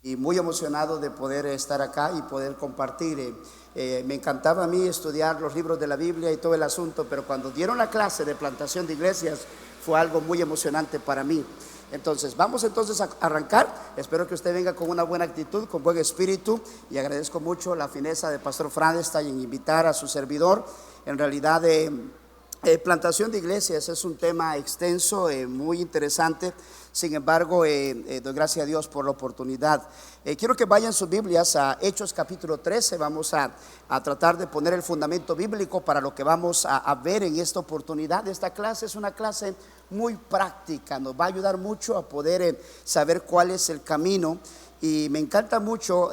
y muy emocionado de poder estar acá y poder compartir. Me encantaba a mí estudiar los libros de la Biblia y todo el asunto, pero cuando dieron la clase de plantación de iglesias fue algo muy emocionante para mí. Entonces, vamos entonces a arrancar. Espero que usted venga con una buena actitud, con buen espíritu, y agradezco mucho la fineza de Pastor Frankenstein en invitar a su servidor. En realidad, plantación de iglesias es un tema extenso, muy interesante. Sin embargo, doy gracias a Dios por la oportunidad. Quiero que vayan sus Biblias a Hechos capítulo 13. Vamos a tratar de poner el fundamento bíblico para lo que vamos a ver en esta oportunidad. Esta clase es una clase muy práctica, nos va a ayudar mucho a poder saber cuál es el camino. Y me encanta mucho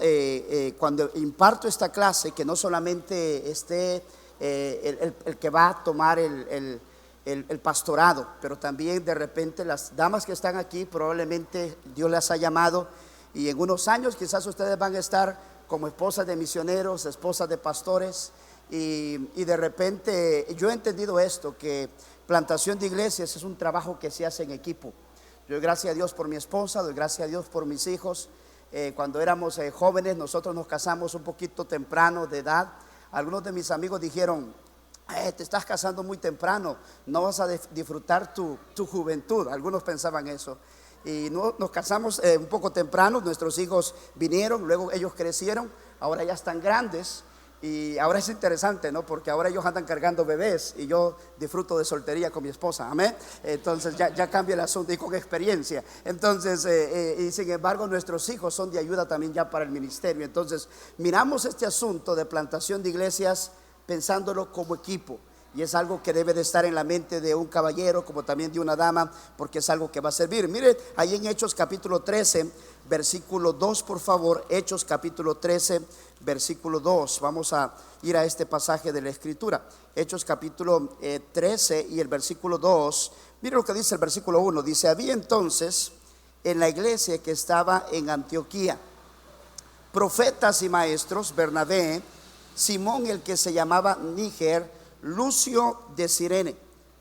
cuando imparto esta clase, que no solamente esté el que va a tomar el pastorado, pero también de repente las damas que están aquí, probablemente Dios las ha llamado, y en unos años quizás ustedes van a estar como esposas de misioneros, esposas de pastores, y de repente yo he entendido esto, que plantación de iglesias es un trabajo que se hace en equipo. Yo doy gracias a Dios por mi esposa, doy gracias a Dios por mis hijos. Cuando éramos jóvenes, nosotros nos casamos un poquito temprano de edad. Algunos de mis amigos dijeron: te estás casando muy temprano, no vas a disfrutar tu juventud. Algunos pensaban eso. Y nos casamos un poco temprano. Nuestros hijos vinieron, luego ellos crecieron, ahora ya están grandes. Y ahora es interesante, ¿no? Porque ahora ellos andan cargando bebés y yo disfruto de soltería con mi esposa, amén. Entonces ya cambia el asunto, y con experiencia. Entonces, y sin embargo nuestros hijos son de ayuda también ya para el ministerio. Entonces miramos este asunto de plantación de iglesias pensándolo como equipo. Y es algo que debe de estar en la mente de un caballero como también de una dama, porque es algo que va a servir. Mire, ahí en Hechos capítulo 13, versículo 2, por favor. Hechos capítulo 13, versículo 2. Vamos a ir a este pasaje de la Escritura. Hechos capítulo 13 y el versículo 2. Mire lo que dice el versículo 1. Dice: había entonces en la iglesia que estaba en Antioquía profetas y maestros: Bernabé, Simón el que se llamaba Níger, Lucio de Cirene,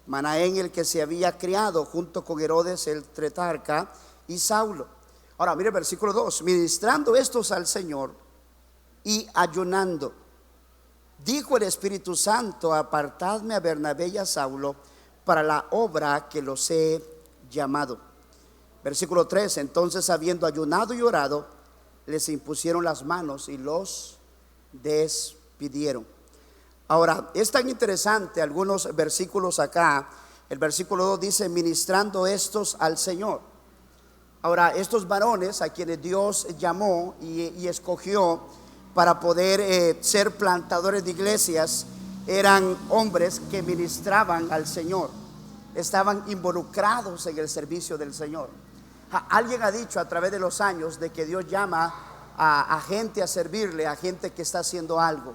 Manaén el que se había criado junto con Herodes el tetrarca, y Saulo. Ahora mire el versículo 2: ministrando estos al Señor y ayunando, dijo el Espíritu Santo: apartadme a Bernabé y a Saulo para la obra que los he llamado. Versículo 3: entonces, habiendo ayunado y orado, les impusieron las manos y los despidieron. Ahora, es tan interesante algunos versículos acá. El versículo 2 dice: ministrando estos al Señor. Ahora, estos varones a quienes Dios llamó y escogió para poder ser plantadores de iglesias, eran hombres que ministraban al Señor, estaban involucrados en el servicio del Señor. Alguien ha dicho a través de los años de que Dios llama a gente a servirle, a gente que está haciendo algo,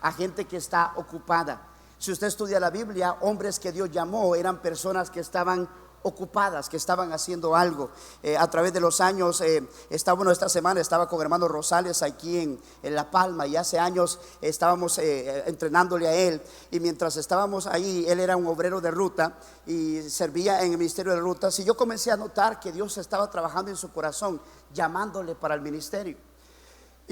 a gente que está ocupada. Si usted estudia la Biblia, hombres que Dios llamó eran personas que estaban ocupadas, que estaban haciendo algo. A través de los años, esta semana estaba con hermano Rosales aquí en La Palma, y hace años estábamos entrenándole a él, y mientras estábamos ahí, él era un obrero de ruta y servía en el ministerio de rutas, y yo comencé a notar que Dios estaba trabajando en su corazón, llamándole para el ministerio.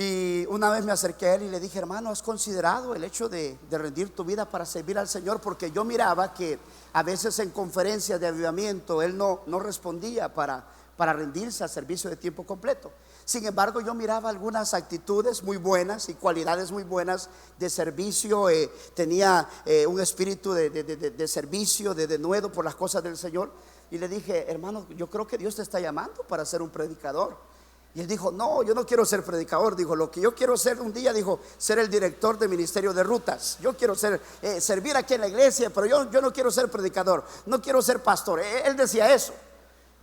Y una vez me acerqué a él y le dije: hermano, ¿has considerado el hecho de rendir tu vida para servir al Señor? Porque yo miraba que a veces en conferencias de avivamiento él no respondía para rendirse al servicio de tiempo completo. Sin embargo, yo miraba algunas actitudes muy buenas y cualidades muy buenas de servicio. Tenía un espíritu de servicio, de denuedo por las cosas del Señor. Y le dije: hermano, yo creo que Dios te está llamando para ser un predicador. Y él dijo: no, yo no quiero ser predicador. Dijo: lo que yo quiero ser un día, dijo, ser el director de ministerio de rutas. Yo quiero servir aquí en la iglesia, pero yo no quiero ser predicador, no quiero ser pastor. Él decía eso.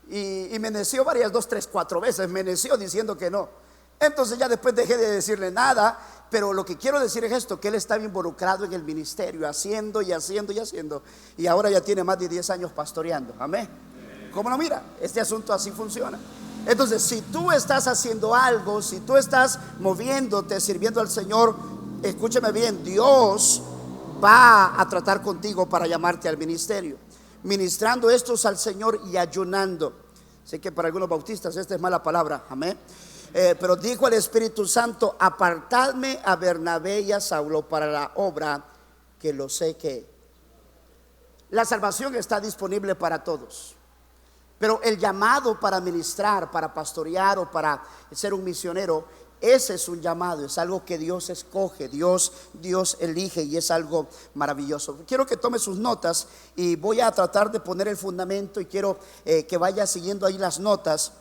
Y me neció varias, 2, 3, 4 veces. Me neció diciendo que no. Entonces ya después dejé de decirle nada. Pero lo que quiero decir es esto: que él estaba involucrado en el ministerio, haciendo y haciendo y haciendo. Y ahora ya tiene más de 10 años pastoreando. Amén. ¿Cómo no? Mira, este asunto así funciona. Entonces, si tú estás haciendo algo, si tú estás moviéndote, sirviendo al Señor, escúchame bien, Dios va a tratar contigo para llamarte al ministerio. Ministrando estos al Señor y ayunando. Sé que para algunos bautistas esta es mala palabra, amén. pero dijo el Espíritu Santo: apartadme a Bernabé y a Saulo para la obra que lo sé que. La salvación está disponible para todos, pero el llamado para ministrar, para pastorear o para ser un misionero, ese es un llamado, es algo que Dios escoge, Dios elige, y es algo maravilloso. Quiero que tome sus notas y voy a tratar de poner el fundamento, y quiero que vaya siguiendo ahí las notas,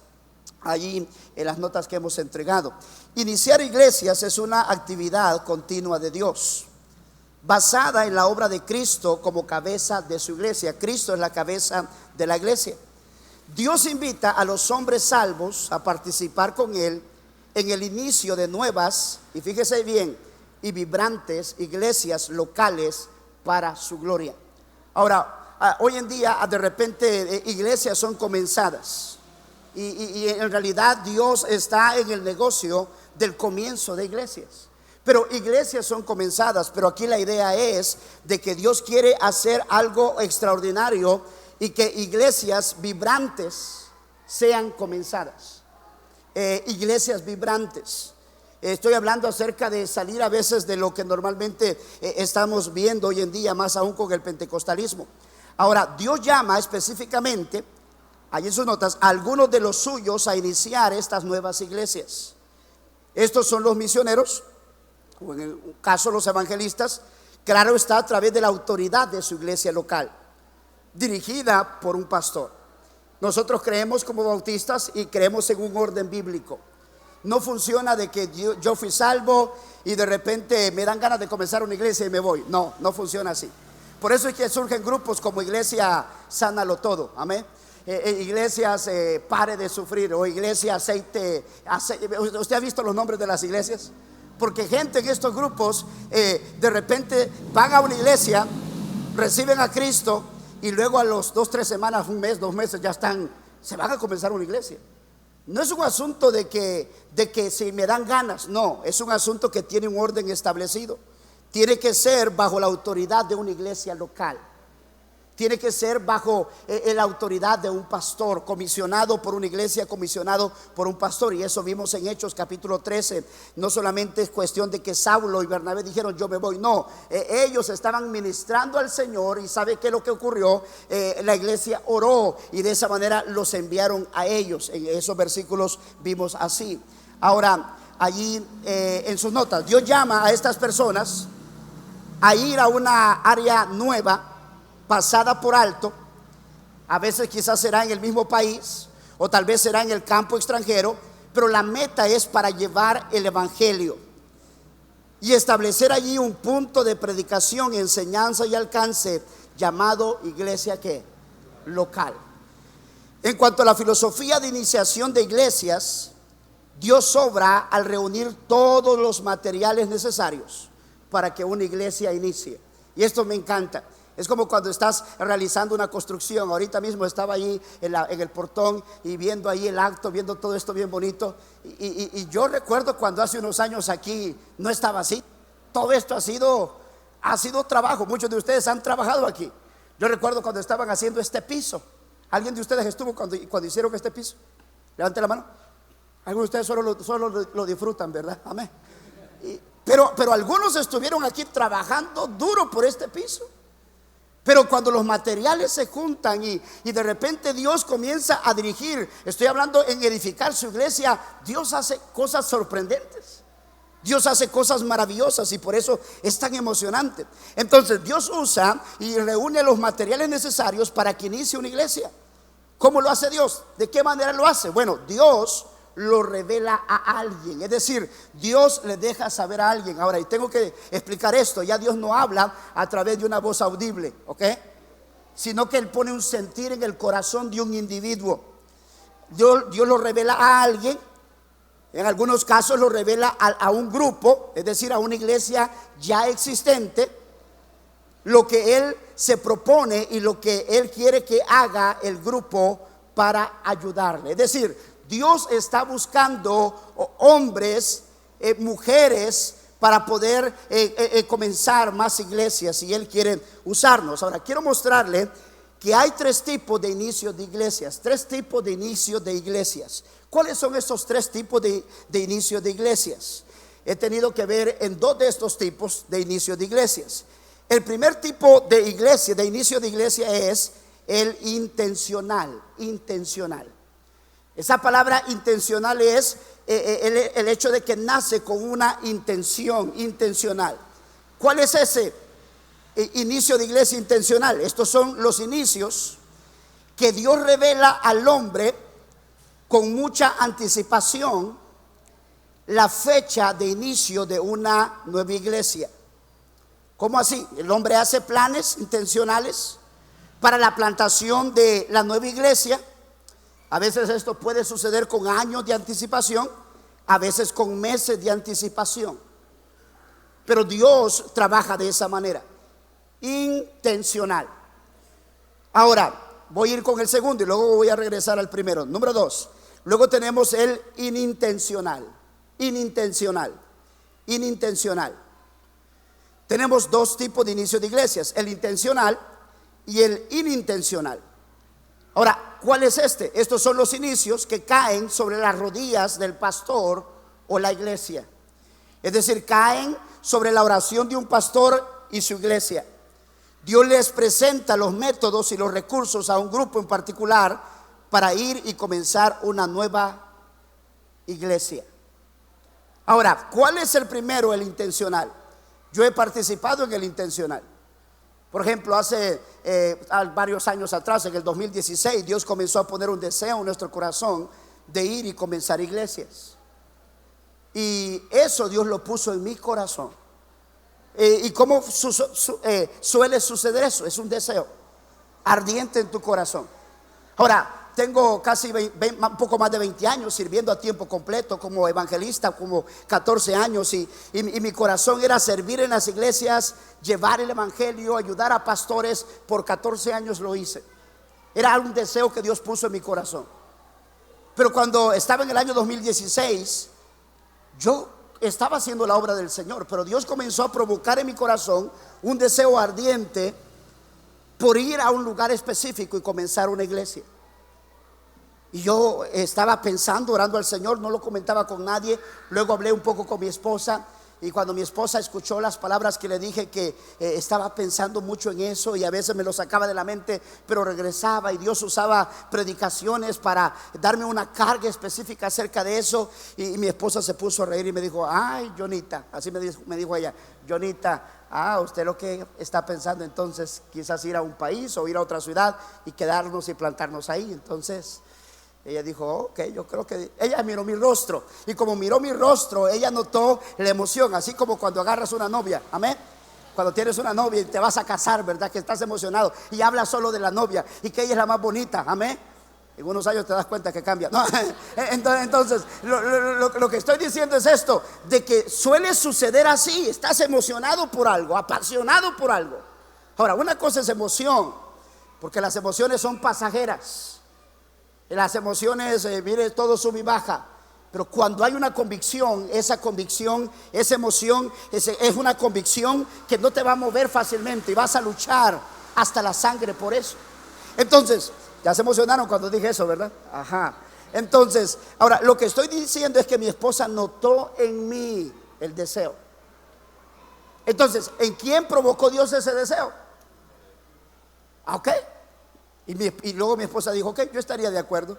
allí en las notas que hemos entregado. Iniciar iglesias es una actividad continua de Dios, basada en la obra de Cristo como cabeza de su iglesia. Cristo es la cabeza de la iglesia. Dios invita a los hombres salvos a participar con Él en el inicio de nuevas, y fíjese bien, y vibrantes iglesias locales para su gloria. Ahora, hoy en día de repente iglesias son comenzadas, y en realidad Dios está en el negocio del comienzo de iglesias. Pero iglesias son comenzadas, pero aquí la idea es de que Dios quiere hacer algo extraordinario y que iglesias vibrantes sean comenzadas. Iglesias vibrantes. Estoy hablando acerca de salir a veces de lo que normalmente estamos viendo hoy en día, más aún con el pentecostalismo. Ahora, Dios llama específicamente, allí en sus notas, a algunos de los suyos a iniciar estas nuevas iglesias. Estos son los misioneros, o en el caso los evangelistas. Claro está, a través de la autoridad de su iglesia local, dirigida por un pastor. Nosotros creemos como bautistas y creemos en un orden bíblico. No funciona de que yo fui salvo y de repente me dan ganas de comenzar una iglesia y me voy. No funciona así. Por eso es que surgen grupos como Iglesia Sánalo Todo, amén. Iglesias Pare de Sufrir, o Iglesia aceite. ¿Usted ha visto los nombres de las iglesias? Porque gente en estos grupos de repente van a una iglesia, reciben a Cristo, y luego a los 2-3 semanas, un mes, 2 meses, se van a comenzar una iglesia. No es un asunto de que si me dan ganas, no, es un asunto que tiene un orden establecido. Tiene que ser bajo la autoridad de una iglesia local. Tiene que ser bajo la autoridad de un pastor, comisionado por una iglesia, comisionado por un pastor. Y eso vimos en Hechos capítulo 13. No solamente es cuestión de que Saulo y Bernabé dijeron yo me voy, no, ellos estaban ministrando al Señor. Y ¿sabe qué es lo que ocurrió? La iglesia oró y de esa manera los enviaron a ellos. En esos versículos vimos así. Ahora, allí en sus notas, Dios llama a estas personas a ir a una área nueva, pasada por alto. A veces quizás será en el mismo país, o tal vez será en el campo extranjero, pero la meta es para llevar el evangelio y establecer allí un punto de predicación, enseñanza y alcance, llamado iglesia local. En cuanto a la filosofía de iniciación de iglesias, Dios obra al reunir todos los materiales necesarios para que una iglesia inicie. Y esto me encanta. Es como cuando estás realizando una construcción. Ahorita mismo estaba allí en el portón y viendo ahí el acto, viendo todo esto bien bonito. Y yo recuerdo cuando hace unos años aquí no estaba así. Todo esto ha sido trabajo. Muchos de ustedes han trabajado aquí. Yo recuerdo cuando estaban haciendo este piso. ¿Alguien de ustedes estuvo cuando hicieron este piso? Levante la mano. Algunos de ustedes solo lo disfrutan, ¿verdad? Amén. Pero algunos estuvieron aquí trabajando duro por este piso. Pero cuando los materiales se juntan y de repente Dios comienza a dirigir, estoy hablando en edificar su iglesia, Dios hace cosas sorprendentes. Dios hace cosas maravillosas y por eso es tan emocionante. Entonces Dios usa y reúne los materiales necesarios para que inicie una iglesia. ¿Cómo lo hace Dios? ¿De qué manera lo hace? Bueno, Dios lo revela a alguien, es decir, Dios le deja saber a alguien. Ahora, y tengo que explicar esto, ya Dios no habla a través de una voz audible, ¿ok? Sino que Él pone un sentir en el corazón de un individuo. Dios lo revela a alguien. En algunos casos lo revela a un grupo, es decir, a una iglesia ya existente, lo que Él se propone y lo que Él quiere que haga el grupo para ayudarle. Es decir, Dios está buscando hombres, mujeres, para poder comenzar más iglesias, y Él quiere usarnos. Ahora quiero mostrarle que hay tres tipos de inicio de iglesias, tres tipos de inicio de iglesias. ¿Cuáles son estos tres tipos de inicio de iglesias? He tenido que ver en dos de estos tipos de inicio de iglesias. El primer tipo de iglesia, de inicio de iglesia, es el intencional. Intencional. Esa palabra intencional es el hecho de que nace con una intención, intencional. ¿Cuál es ese inicio de iglesia intencional? Estos son los inicios que Dios revela al hombre con mucha anticipación la fecha de inicio de una nueva iglesia. ¿Cómo así? El hombre hace planes intencionales para la plantación de la nueva iglesia. A veces esto puede suceder con años de anticipación, a veces con meses de anticipación. Pero Dios trabaja de esa manera, intencional. Ahora, voy a ir con el segundo y luego voy a regresar al primero. Número 2. Luego tenemos el inintencional. Inintencional. Inintencional. Tenemos dos tipos de inicio de iglesias, el intencional y el inintencional. Ahora, ¿cuál es este? Estos son los inicios que caen sobre las rodillas del pastor o la iglesia. Es decir, caen sobre la oración de un pastor y su iglesia. Dios les presenta los métodos y los recursos a un grupo en particular para ir y comenzar una nueva iglesia. Ahora, ¿cuál es el primero, el intencional? Yo he participado en el intencional. Por ejemplo, hace varios años atrás, en el 2016, Dios comenzó a poner un deseo en nuestro corazón de ir y comenzar iglesias. Y eso Dios lo puso en mi corazón. ¿Y cómo suele suceder eso? Es un deseo ardiente en tu corazón. Ahora, tengo casi un poco más de 20 años sirviendo a tiempo completo como evangelista, como 14 años, y mi corazón era servir en las iglesias, llevar el evangelio, ayudar a pastores. Por 14 años lo hice. Era un deseo que Dios puso en mi corazón. Pero cuando estaba en el año 2016, yo estaba haciendo la obra del Señor, pero Dios comenzó a provocar en mi corazón un deseo ardiente por ir a un lugar específico y comenzar una iglesia. Y yo estaba pensando, orando al Señor, no lo comentaba con nadie. Luego hablé un poco con mi esposa, y cuando mi esposa escuchó las palabras que le dije, que estaba pensando mucho en eso, y a veces me lo sacaba de la mente, pero regresaba, y Dios usaba predicaciones para darme una carga específica acerca de eso. Y mi esposa se puso a reír y me dijo: ay, Jonita, así me dijo ella, Jonita, usted lo que está pensando entonces quizás ir a un país o ir a otra ciudad y quedarnos y plantarnos ahí. Entonces ella dijo: ok, yo creo que... Ella miró mi rostro, y como miró mi rostro, ella notó la emoción, así como cuando agarras una novia, amén. Cuando tienes una novia y te vas a casar, ¿verdad? Que estás emocionado y hablas solo de la novia y que ella es la más bonita, amén. En unos años te das cuenta que cambia, ¿no? Entonces lo que estoy diciendo es esto, de que suele suceder así. Estás emocionado por algo, apasionado por algo. Ahora, una cosa es emoción, porque las emociones son pasajeras. Las emociones, mire, todo sube y baja. Pero cuando hay una convicción, esa emoción es una convicción que no te va a mover fácilmente, y vas a luchar hasta la sangre por eso. Entonces, ya se emocionaron cuando dije eso, ¿verdad? Ajá. Entonces, ahora lo que estoy diciendo es que mi esposa notó en mí el deseo. Entonces, ¿en quién provocó Dios ese deseo? Ok. Y luego mi esposa dijo: ok, yo estaría de acuerdo,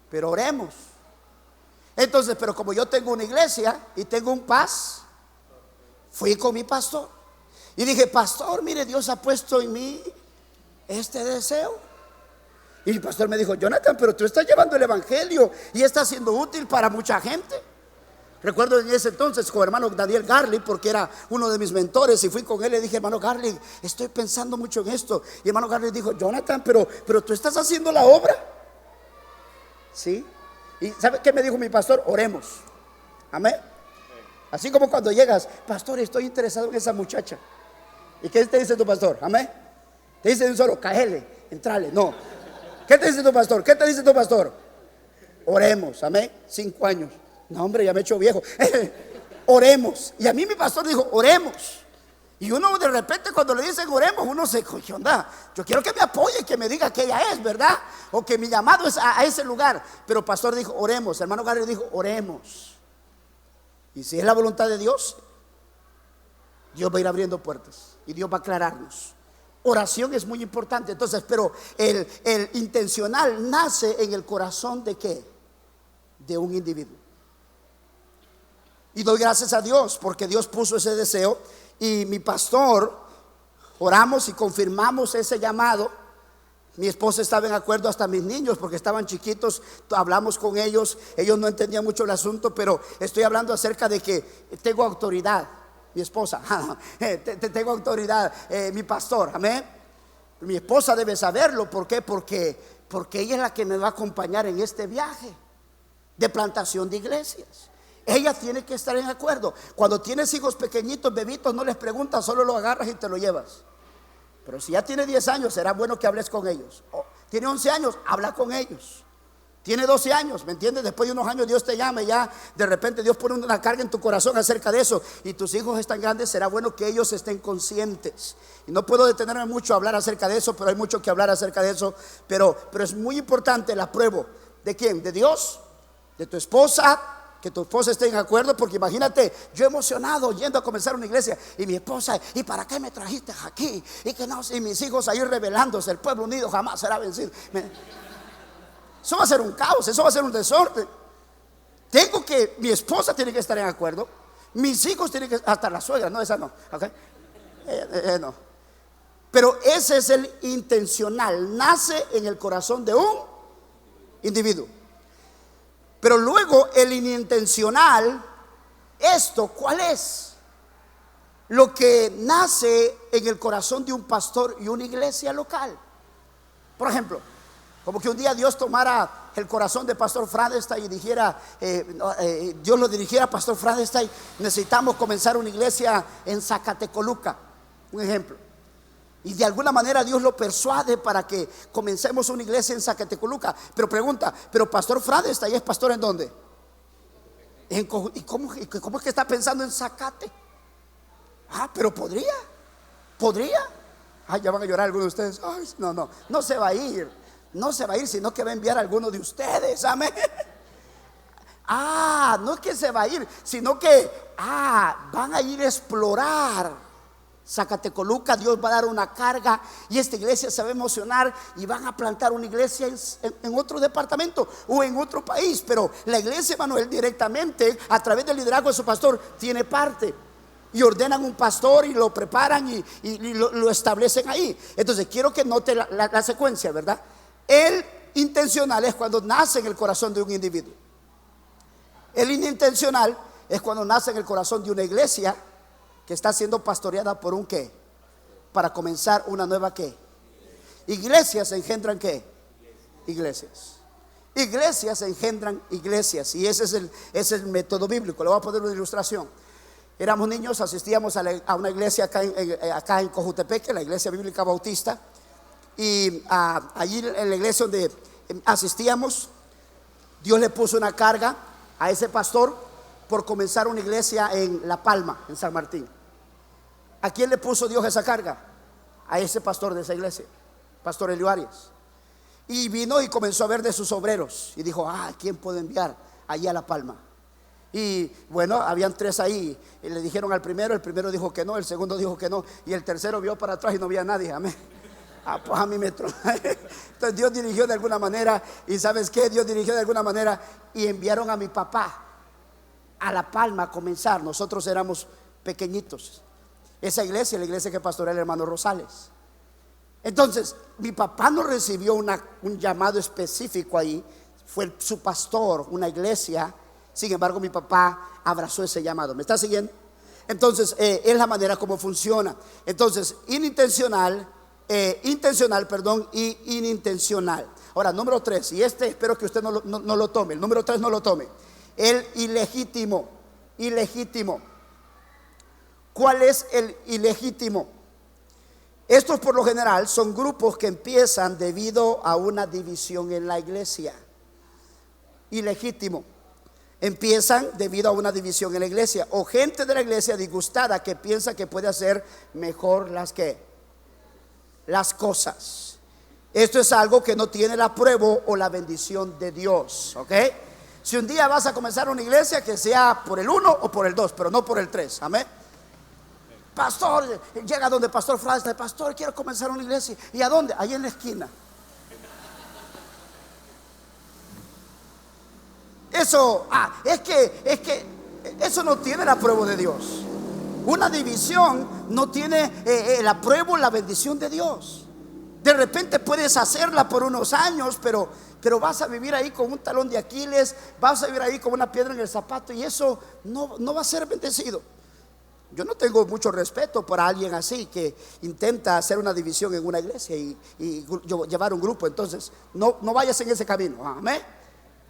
pero oremos. Entonces, pero como yo tengo una iglesia y tengo un paz, fui con mi pastor y dije: pastor, mire, Dios ha puesto en mí este deseo. Y el pastor me dijo: Jonathan, pero tú estás llevando el evangelio y está siendo útil para mucha gente. Recuerdo en ese entonces con hermano Daniel Garlic, porque era uno de mis mentores, y fui con él y le dije: hermano Garlic, estoy pensando mucho en esto. Y hermano Garlic dijo: Jonathan, pero tú estás haciendo la obra. ¿Sí? ¿Y sabe qué me dijo mi pastor? Oremos. Amén. Así como cuando llegas: pastor, estoy interesado en esa muchacha. ¿Y qué te dice tu pastor? Amén. Te dice un solo: cáele, entrale. No. ¿Qué te dice tu pastor? ¿Qué te dice tu pastor? Oremos. Amén. 5 años. No, hombre, ya me he hecho viejo. Oremos. Y a mí mi pastor dijo: oremos. Y uno de repente cuando le dicen oremos, uno se coge, onda, yo quiero que me apoye, que me diga que ella es, ¿verdad? O que mi llamado es a ese lugar. Pero el pastor dijo, oremos. Hermano Gary dijo, oremos. Y si es la voluntad de Dios, Dios va a ir abriendo puertas y Dios va a aclararnos. Oración es muy importante. Entonces, pero el intencional nace en el corazón ¿de qué? De un individuo. Y doy gracias a Dios porque Dios puso ese deseo. Y mi pastor, oramos y confirmamos ese llamado. Mi esposa estaba en acuerdo, hasta mis niños, porque estaban chiquitos, hablamos con ellos. Ellos no entendían mucho el asunto, pero estoy hablando acerca de que tengo autoridad. Mi esposa, tengo autoridad, mi pastor, amén. Mi esposa debe saberlo. ¿Por qué? Porque ella es la que me va a acompañar en este viaje de plantación de iglesias. Ella tiene que estar en acuerdo. Cuando tienes hijos pequeñitos, bebitos, no les preguntas, solo los agarras y te lo llevas. Pero si ya tiene 10 años, será bueno que hables con ellos. Tiene 11 años, habla con ellos. Tiene 12 años, ¿me entiendes? Después de unos años Dios te llama y ya de repente Dios pone una carga en tu corazón acerca de eso. Y tus hijos están grandes, será bueno que ellos estén conscientes. Y no puedo detenerme mucho a hablar acerca de eso, pero hay mucho que hablar acerca de eso. Pero es muy importante la prueba. ¿De quién? ¿De Dios? ¿De tu esposa? Que tu esposa esté en acuerdo, porque imagínate, yo emocionado yendo a comenzar una iglesia y mi esposa, ¿y para qué me trajiste aquí? Y que no, y mis hijos ahí rebelándose. El pueblo unido jamás será vencido. Eso va a ser un caos, eso va a ser un desorden. Mi esposa tiene que estar en acuerdo, mis hijos tienen que, hasta la suegra, no, esa no, ¿okay? No. Pero ese es el intencional, nace en el corazón de un individuo. Pero luego el inintencional, ¿esto cuál es? Lo que nace en el corazón de un pastor y una iglesia local. Por ejemplo, como que un día Dios tomara el corazón de Pastor Frandestad y dijera, Dios lo dirigiera a Pastor Frandestad, necesitamos comenzar una iglesia en Zacatecoluca, un ejemplo. Y de alguna manera Dios lo persuade para que comencemos una iglesia en Zacatecoluca. Pero pregunta, ¿pero Pastor Frandestad es pastor en dónde? ¿Y cómo es que está pensando en Zacate? Pero podría. Ya van a llorar algunos de ustedes. Ay, no se va a ir. No se va a ir, sino que va a enviar a alguno de ustedes. Amén. No es que se va a ir, sino que van a ir a explorar Zacatecoluca. Dios va a dar una carga y esta iglesia se va a emocionar y van a plantar una iglesia en otro departamento o en otro país. Pero la iglesia, Manuel, directamente a través del liderazgo de su pastor tiene parte. Y ordenan un pastor y lo preparan y lo establecen ahí. Entonces quiero que note la secuencia, ¿verdad? El intencional es cuando nace en el corazón de un individuo. El inintencional es cuando nace en el corazón de una iglesia que está siendo pastoreada por un ¿qué? Para comenzar una nueva ¿qué? Iglesias engendran ¿qué? Iglesias. Iglesias engendran iglesias. Y ese es el método bíblico. Le voy a poner una ilustración. Éramos niños, asistíamos a una iglesia acá en Cojutepeque, la iglesia bíblica bautista. Y allí en la iglesia donde asistíamos, Dios le puso una carga a ese pastor por comenzar una iglesia en La Palma, en San Martín. ¿A quién le puso Dios esa carga? A ese pastor de esa iglesia, Pastor Elio Arias. Y vino y comenzó a ver de sus obreros y dijo, ¿quién puedo enviar allí a La Palma? Y bueno, habían 3 ahí y le dijeron al primero, el primero dijo que no, el segundo dijo que no y el tercero vio para atrás y no había nadie. Amén. Pues a mí me Entonces Dios dirigió de alguna manera. ¿Y sabes qué? Dios dirigió de alguna manera y enviaron a mi papá a La Palma a comenzar. Nosotros éramos pequeñitos. Esa iglesia, la iglesia que pastorea el hermano Rosales. Entonces mi papá no recibió un llamado específico ahí. Fue su pastor, una iglesia. Sin embargo mi papá abrazó ese llamado. ¿Me está siguiendo? Entonces es la manera como funciona. Entonces intencional y inintencional. Ahora, número 3, y espero que usted no lo tome. El número 3 no lo tome. El ilegítimo. ¿Cuál es el ilegítimo? Estos por lo general son grupos que empiezan debido a una división en la iglesia. Ilegítimo. empiezan debido a una división en la iglesia, o gente de la iglesia disgustada que piensa que puede hacer mejor las cosas. Esto es algo que no tiene la prueba o la bendición de Dios, ¿ok? Si un día vas a comenzar una iglesia, que sea por el 1 o por el 2, pero no por el 3, amén. Pastor, llega donde Pastor Frasca, pastor, quiero comenzar una iglesia. ¿Y a dónde? Ahí en la esquina. Eso, es que eso no tiene la prueba de Dios. Una división no tiene la prueba o la bendición de Dios. De repente puedes hacerla por unos años, pero vas a vivir ahí con un talón de Aquiles, vas a vivir ahí con una piedra en el zapato, y eso no va a ser bendecido. Yo no tengo mucho respeto por alguien así que intenta hacer una división en una iglesia y llevar un grupo. Entonces no vayas en ese camino, amén.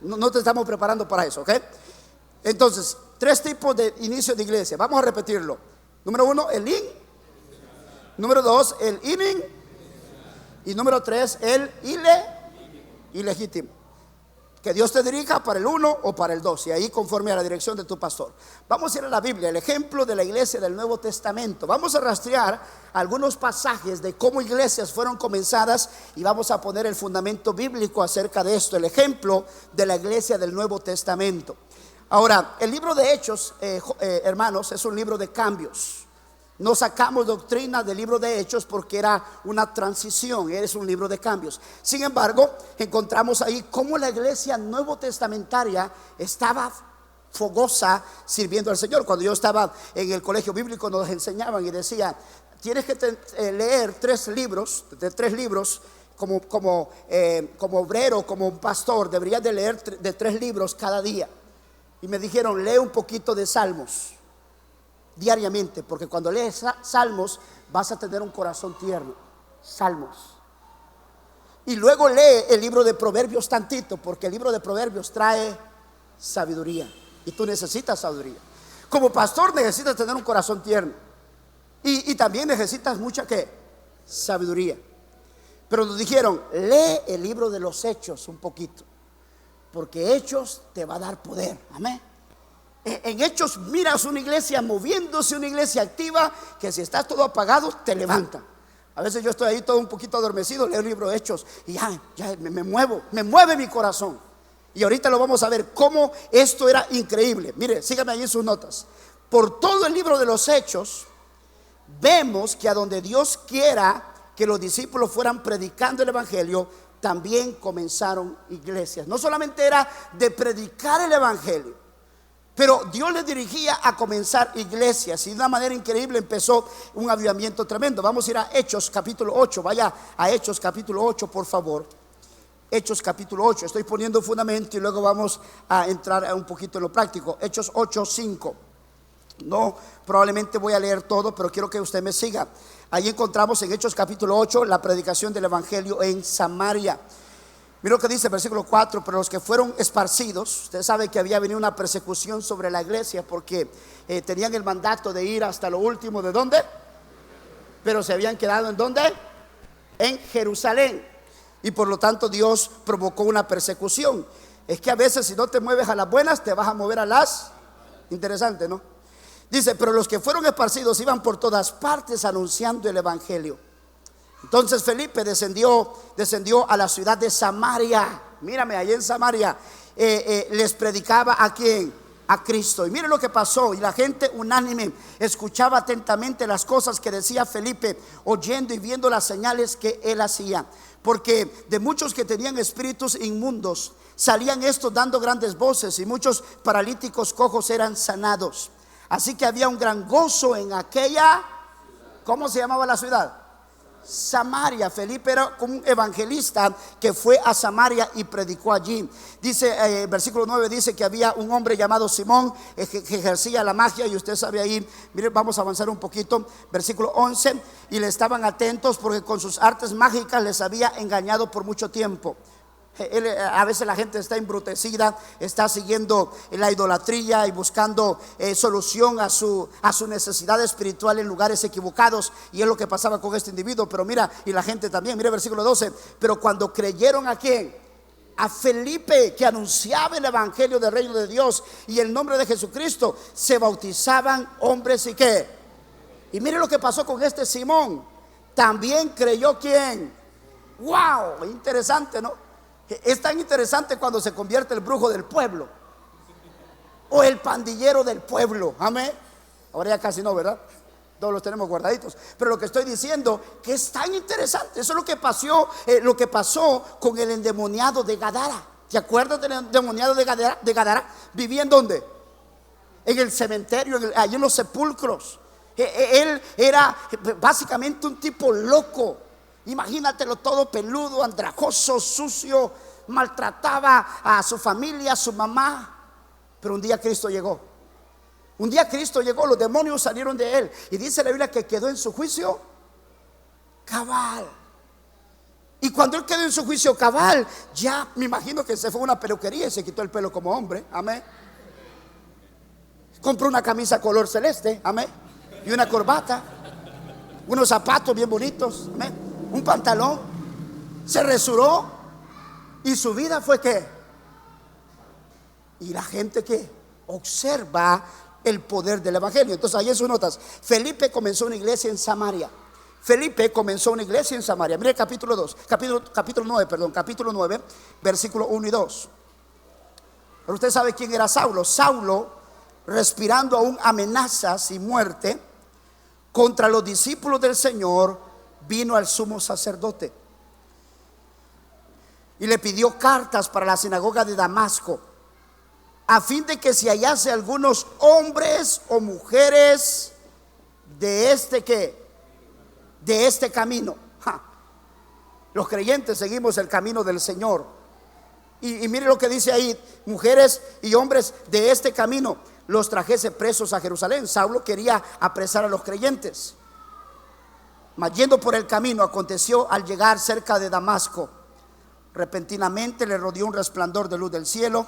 No te estamos preparando para eso, ¿ok? Entonces, 3 tipos de inicio de iglesia. Vamos a repetirlo. Número 1, el in. Número 2, el ining. Y número 3, el ilegítimo. Que Dios te dirija para el 1 o para el 2, y ahí conforme a la dirección de tu pastor. Vamos a ir a la Biblia, el ejemplo de la iglesia del Nuevo Testamento. Vamos a rastrear algunos pasajes de cómo iglesias fueron comenzadas, y vamos a poner el fundamento bíblico acerca de esto, el ejemplo de la iglesia del Nuevo Testamento. Ahora, el libro de Hechos, hermanos, es un libro de cambios. No sacamos doctrina del libro de Hechos porque era una transición, es un libro de cambios. Sin embargo, encontramos ahí cómo la iglesia nuevo testamentaria estaba fogosa sirviendo al Señor. Cuando yo estaba en el colegio bíblico, nos enseñaban y decía: tienes que leer 3 libros, como obrero, como un pastor, deberías de leer de 3 libros cada día. Y me dijeron: lee un poquito de Salmos diariamente, porque cuando lees Salmos vas a tener un corazón tierno. Salmos. Y luego lee el libro de Proverbios tantito, porque el libro de Proverbios trae sabiduría, y tú necesitas sabiduría. Como pastor necesitas tener un corazón tierno, y también necesitas mucha sabiduría. Pero nos dijeron: lee el libro de los Hechos un poquito, porque Hechos te va a dar poder, amén. En Hechos miras una iglesia moviéndose, una iglesia activa, que si estás todo apagado te levanta. A veces yo estoy ahí todo un poquito adormecido, leo el libro de Hechos y ya me mueve mi corazón. Y ahorita lo vamos a ver cómo esto era increíble. Mire, sígame ahí en sus notas. Por todo el libro de los Hechos vemos que a donde Dios quiera que los discípulos fueran predicando el evangelio, también comenzaron iglesias. No solamente era de predicar el evangelio, pero Dios les dirigía a comenzar iglesias, y de una manera increíble empezó un avivamiento tremendo. Vamos a ir a Hechos capítulo 8. Vaya a Hechos capítulo 8, por favor. Hechos capítulo 8. Estoy poniendo fundamento y luego vamos a entrar un poquito en lo práctico. Hechos 8:5. No, probablemente voy a leer todo, pero quiero que usted me siga. Ahí encontramos en Hechos capítulo 8 la predicación del evangelio en Samaria. Mira lo que dice el versículo 4: pero los que fueron esparcidos, usted sabe que había venido una persecución sobre la iglesia, porque tenían el mandato de ir hasta lo último. ¿De dónde? Pero se habían quedado ¿en dónde? En Jerusalén. Y por lo tanto Dios provocó una persecución. Es que a veces si no te mueves a las buenas, te vas a mover a las. Interesante, ¿no? Dice: pero los que fueron esparcidos iban por todas partes anunciando el evangelio. Entonces Felipe descendió a la ciudad de Samaria. Mírame, ahí en Samaria les predicaba ¿a quién? A Cristo. Y mire lo que pasó. Y la gente unánime escuchaba atentamente las cosas que decía Felipe, oyendo y viendo las señales que él hacía. Porque de muchos que tenían espíritus inmundos salían estos dando grandes voces, y muchos paralíticos cojos eran sanados. Así que había un gran gozo en aquella. ¿Cómo se llamaba la ciudad? Samaria. Felipe era como un evangelista que fue a Samaria y predicó allí. Dice, versículo 9 dice que había un hombre llamado Simón que ejercía la magia, y usted sabe ahí. Mire, vamos a avanzar un poquito. Versículo 11: y le estaban atentos porque con sus artes mágicas les había engañado por mucho tiempo. A veces la gente está embrutecida, está siguiendo la idolatría y buscando solución a su necesidad espiritual en lugares equivocados, y es lo que pasaba con este individuo. Pero mira, y la gente también, mira versículo 12: pero cuando creyeron ¿a quién? a Felipe, que anunciaba el evangelio del reino de Dios y el nombre de Jesucristo, se bautizaban hombres y qué. Y mire lo que pasó con este Simón. También creyó ¿quién? Wow, interesante, ¿no? Es tan interesante cuando se convierte el brujo del pueblo o el pandillero del pueblo. Amén. Ahora ya casi no, ¿verdad? Todos los tenemos guardaditos. Pero lo que estoy diciendo, que es tan interesante. Eso es lo que pasó con el endemoniado de Gadara. ¿Te acuerdas del endemoniado de Gadara? ¿Vivía en dónde? En el cementerio, allí en los sepulcros. Él era básicamente un tipo loco. Imagínatelo, todo peludo, andrajoso, sucio. Maltrataba a su familia, a su mamá. Pero un día Cristo llegó. Un día Cristo llegó, los demonios salieron de él. Y dice la Biblia que quedó en su juicio cabal. Y cuando él quedó en su juicio cabal, ya me imagino que se fue a una peluquería y se quitó el pelo como hombre. Amén. Compró una camisa color celeste. Amén. Y una corbata. Unos zapatos bien bonitos. Amén. Un pantalón. Se resuró. Y su vida fue ¿qué? Y la gente que observa el poder del evangelio. Entonces ahí en sus notas, Felipe comenzó una iglesia en Samaria. Felipe comenzó una iglesia en Samaria. Mire capítulo 9, versículo 1 y 2. Pero usted sabe quién era Saulo. Saulo, respirando aún amenazas y muerte contra los discípulos del Señor, vino al sumo sacerdote y le pidió cartas para la sinagoga de Damasco, a fin de que se hallase algunos hombres o mujeres de este camino. Los creyentes seguimos el camino del Señor. Y mire lo que dice ahí: mujeres y hombres de este camino, los trajese presos a Jerusalén. Saulo quería apresar a los creyentes. Mas yendo por el camino, aconteció al llegar cerca de Damasco, repentinamente le rodeó un resplandor de luz del cielo,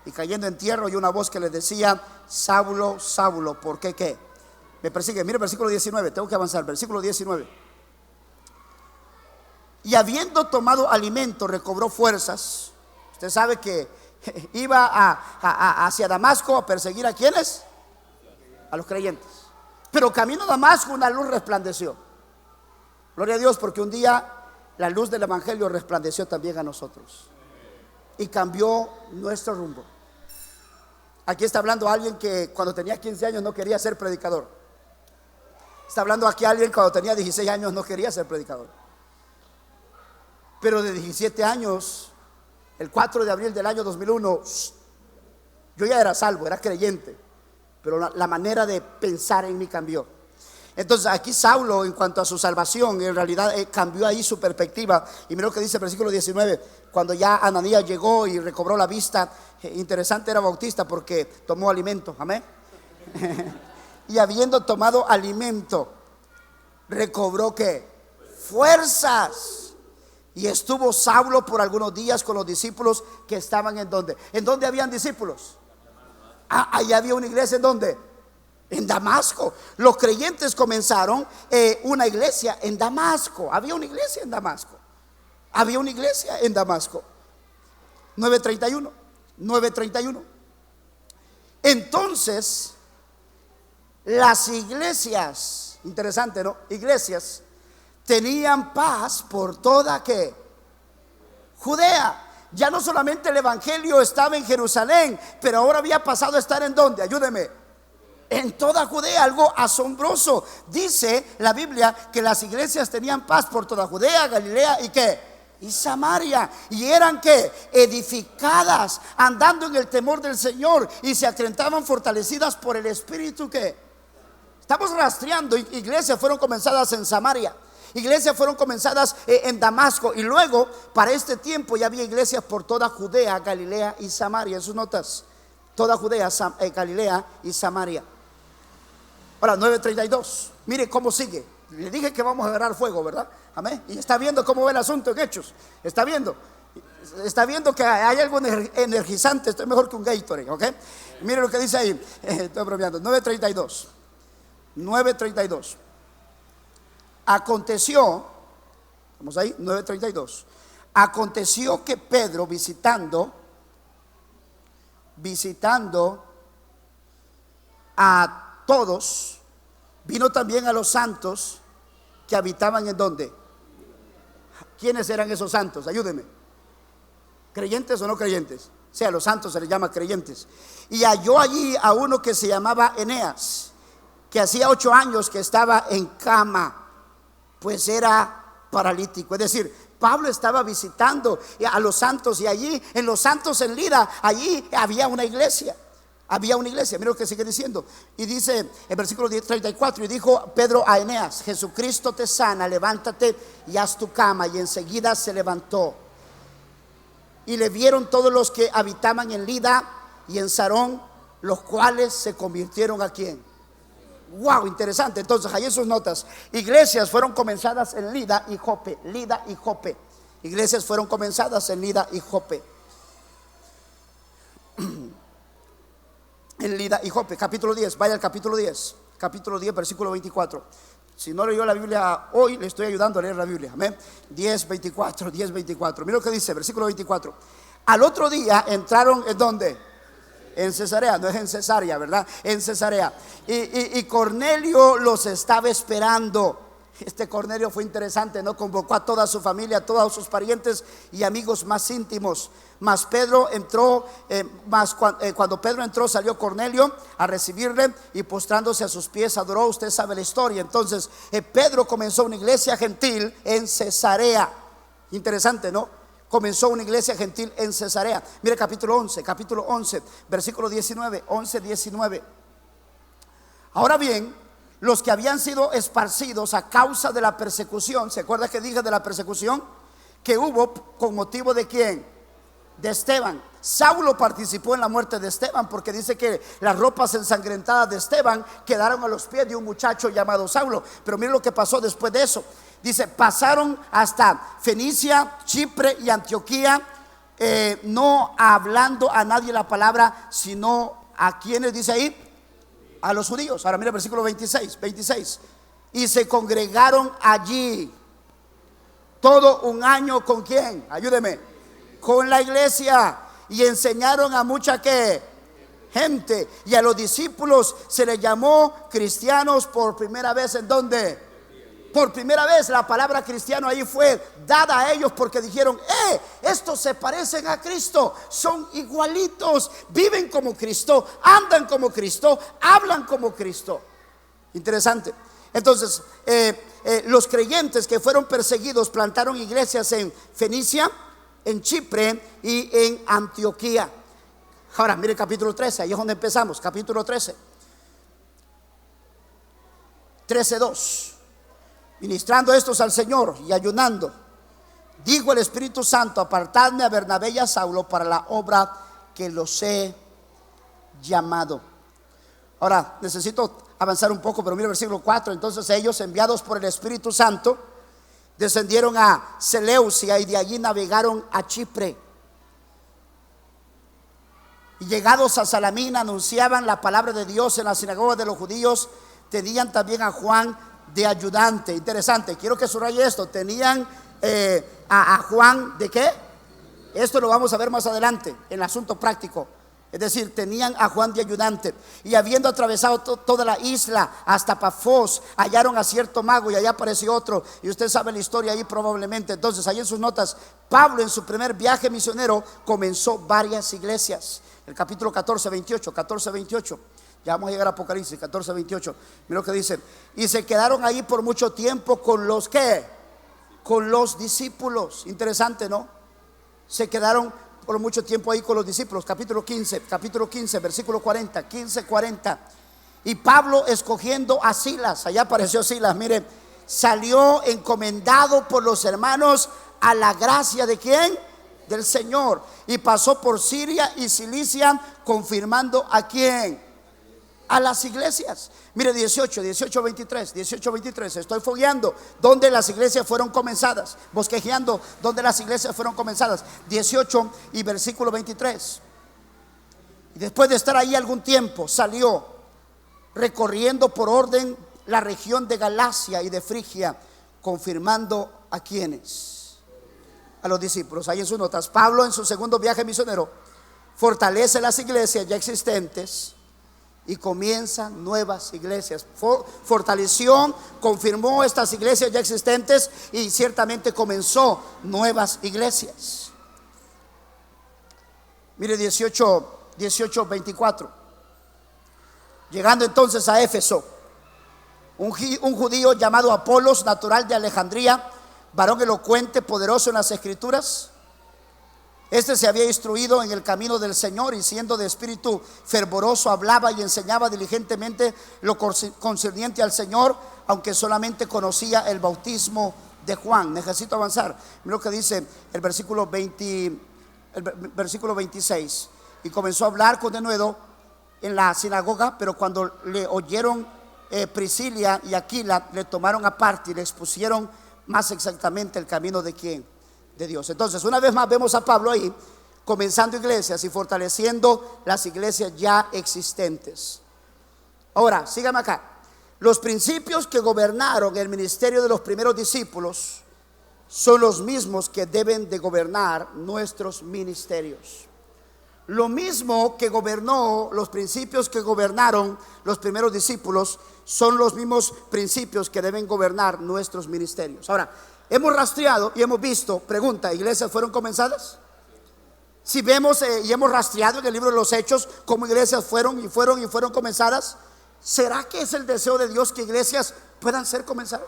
y cayendo en tierra oyó una voz que le decía: Saulo, Saulo, ¿por qué me persigue? Mire el versículo 19, tengo que avanzar, versículo 19. Y habiendo tomado alimento, recobró fuerzas. Usted sabe que iba hacia Damasco a perseguir ¿a quiénes? A los creyentes. Pero camino a Damasco una luz resplandeció. Gloria a Dios, porque un día la luz del evangelio resplandeció también a nosotros y cambió nuestro rumbo. Aquí está hablando alguien que cuando tenía 15 años no quería ser predicador. Está hablando aquí alguien que cuando tenía 16 años no quería ser predicador. Pero de 17 años, el 4 de abril del año 2001, yo ya era salvo, era creyente, pero la manera de pensar en mí cambió. Entonces aquí Saulo, en cuanto a su salvación, en realidad cambió ahí su perspectiva. Y mira lo que dice el versículo 19. Cuando ya Ananías llegó y recobró la vista, interesante, era bautista porque tomó alimento. Amén. Y habiendo tomado alimento, recobró ¿qué? Fuerzas. Y estuvo Saulo por algunos días con los discípulos que estaban ¿en dónde? ¿En dónde habían discípulos? Allá había una iglesia. ¿En dónde? En Damasco. Los creyentes comenzaron una iglesia en Damasco. Había una iglesia en Damasco. Había una iglesia en Damasco. 9:31. Entonces las iglesias, interesante, ¿no? Iglesias tenían paz por toda ¿qué? Judea. Ya no solamente el evangelio estaba en Jerusalén, pero ahora había pasado a estar ¿en dónde? Ayúdeme. En toda Judea, algo asombroso. Dice la Biblia que las iglesias tenían paz por toda Judea, Galilea y ¿qué? Y Samaria. Y eran ¿qué? Edificadas, andando en el temor del Señor, y se acrentaban fortalecidas por el Espíritu. ¿Qué? Estamos rastreando. Iglesias fueron comenzadas en Samaria, iglesias fueron comenzadas en Damasco, y luego para este tiempo ya había iglesias por toda Judea, Galilea y Samaria. En sus notas, toda Judea, Galilea y Samaria. Ahora 9:32. Mire cómo sigue. Le dije que vamos a agarrar fuego, ¿verdad? Amén. Y está viendo cómo va el asunto en Hechos. Está viendo que hay algo energizante. Estoy mejor que un Gatorade, ¿ok? Mire lo que dice ahí. Estoy bromeando. 9:32. Aconteció, vamos ahí, 9:32. Aconteció que Pedro, visitando a todos, vino también a los santos que habitaban en donde. ¿Quiénes eran esos santos? Ayúdenme. ¿Creyentes o no creyentes? O sea, a los santos se les llama creyentes. Y halló allí a uno que se llamaba Eneas, que hacía 8 años que estaba en cama, pues era paralítico. Es decir, Pablo estaba visitando a los santos, y allí en los santos en Lida, allí había una iglesia. Había una iglesia. Mira lo que sigue diciendo. Y dice en versículo 34: y dijo Pedro a Eneas: Jesucristo te sana, levántate y haz tu cama. Y enseguida se levantó. Y le vieron todos los que habitaban en Lida y en Sarón, los cuales se convirtieron ¿a quién? Wow, interesante. Entonces, ahí en sus notas: iglesias fueron comenzadas en Lida y Jope. Lida y Jope. Iglesias fueron comenzadas en Lida y Jope. En Lida y Jope. Capítulo 10, vaya al capítulo 10. Capítulo 10, versículo 24. Si no leyó la Biblia hoy, le estoy ayudando a leer la Biblia. Amén. 10, 24. Mira lo que dice, versículo 24. Al otro día entraron, ¿en dónde? En Cesarea, no es en Cesarea, ¿verdad? En Cesarea. Y Cornelio los estaba esperando. Este Cornelio fue interesante, ¿no? Convocó a toda su familia, a todos sus parientes y amigos más íntimos. Mas Pedro entró, cuando Pedro entró, salió Cornelio a recibirle y postrándose a sus pies adoró. Usted sabe la historia. Entonces Pedro comenzó una iglesia gentil en Cesarea. Interesante, ¿no? Comenzó una iglesia gentil en Cesarea. Mire capítulo 11, versículo 19, 19. Ahora bien, los que habían sido esparcidos a causa de la persecución, ¿se acuerda que dije de la persecución que hubo con motivo de quién? De Esteban. Saulo participó en la muerte de Esteban, porque dice que las ropas ensangrentadas de Esteban quedaron a los pies de un muchacho llamado Saulo. Pero mire lo que pasó después de eso. Dice, pasaron hasta Fenicia, Chipre y Antioquía, no hablando a nadie la palabra, sino a quienes, dice ahí, a los judíos. Ahora mira el versículo 26. Y se congregaron allí todo un año. ¿Con quién? Ayúdeme. Con la iglesia. Y enseñaron a mucha gente. Y a los discípulos se les llamó cristianos por primera vez. ¿En dónde? Por primera vez la palabra cristiano ahí fue dada a ellos, porque dijeron: estos se parecen a Cristo, son igualitos, viven como Cristo, andan como Cristo, hablan como Cristo. Interesante. Entonces los creyentes que fueron perseguidos plantaron iglesias en Fenicia, en Chipre y en Antioquía. Ahora mire capítulo 13, ahí es donde empezamos. Capítulo 13, 13:2. Ministrando estos al Señor y ayunando, dijo el Espíritu Santo: apartadme a Bernabé y a Saulo para la obra que los he llamado. Ahora necesito avanzar un poco, pero mira el versículo 4. Entonces ellos, enviados por el Espíritu Santo, descendieron a Seleucia y de allí navegaron a Chipre. Y llegados a Salamina anunciaban la palabra de Dios en la sinagoga de los judíos. Tenían también a Juan de ayudante. Interesante, quiero que subraye esto. Tenían a Juan de ¿qué? Esto lo vamos a ver más adelante en el asunto práctico. Es decir, tenían a Juan de ayudante. Y habiendo atravesado toda la isla hasta Pafos, hallaron a cierto mago, y allá apareció otro. Y usted sabe la historia ahí probablemente. Entonces ahí en sus notas, Pablo en su primer viaje misionero comenzó varias iglesias. El capítulo 14, 28. Ya vamos a llegar a Apocalipsis 14, 28. Mira lo que dice: y se quedaron ahí por mucho tiempo con los ¿qué? Con los discípulos. Interesante, ¿no? Se quedaron por mucho tiempo ahí con los discípulos. Capítulo 15, versículo 40, 40. Y Pablo, escogiendo a Silas, allá apareció Silas, mire, salió encomendado por los hermanos a la gracia de ¿quién? Del Señor. Y pasó por Siria y Cilicia, confirmando ¿a quién? A las iglesias. Mire 18, 23. Estoy fogueando donde las iglesias fueron comenzadas, bosquejeando donde las iglesias fueron comenzadas. 18 y versículo 23. Y después de estar ahí algún tiempo, salió recorriendo por orden la región de Galacia y de Frigia, confirmando ¿a quiénes? a los discípulos. Ahí en sus notas, Pablo en su segundo viaje misionero fortalece las iglesias ya existentes y comienza nuevas iglesias. Fortaleció, confirmó estas iglesias ya existentes y ciertamente comenzó nuevas iglesias. Mire 18:24. Llegando entonces a Éfeso, un judío llamado Apolos, natural de Alejandría, varón elocuente, poderoso en las escrituras. Este se había instruido en el camino del Señor y siendo de espíritu fervoroso hablaba y enseñaba diligentemente lo concerniente al Señor, aunque solamente conocía el bautismo de Juan. Necesito avanzar. Mira lo que dice el versículo 26. Y comenzó a hablar con denuedo en la sinagoga, pero cuando le oyeron Priscila y Aquila, le tomaron aparte y le expusieron más exactamente el camino de quién, de Dios. Entonces, una vez más vemos a Pablo ahí comenzando iglesias y fortaleciendo las iglesias ya existentes. Ahora, síganme acá. Los principios que gobernaron el ministerio de los primeros discípulos son los mismos que deben de gobernar nuestros ministerios. Lo mismo que gobernó, los principios que gobernaron los primeros discípulos son los mismos principios que deben gobernar nuestros ministerios. Ahora, hemos rastreado y hemos visto, pregunta, ¿iglesias fueron comenzadas? Si vemos y hemos rastreado en el libro de los Hechos cómo iglesias fueron comenzadas, ¿será que es el deseo de Dios que iglesias puedan ser comenzadas?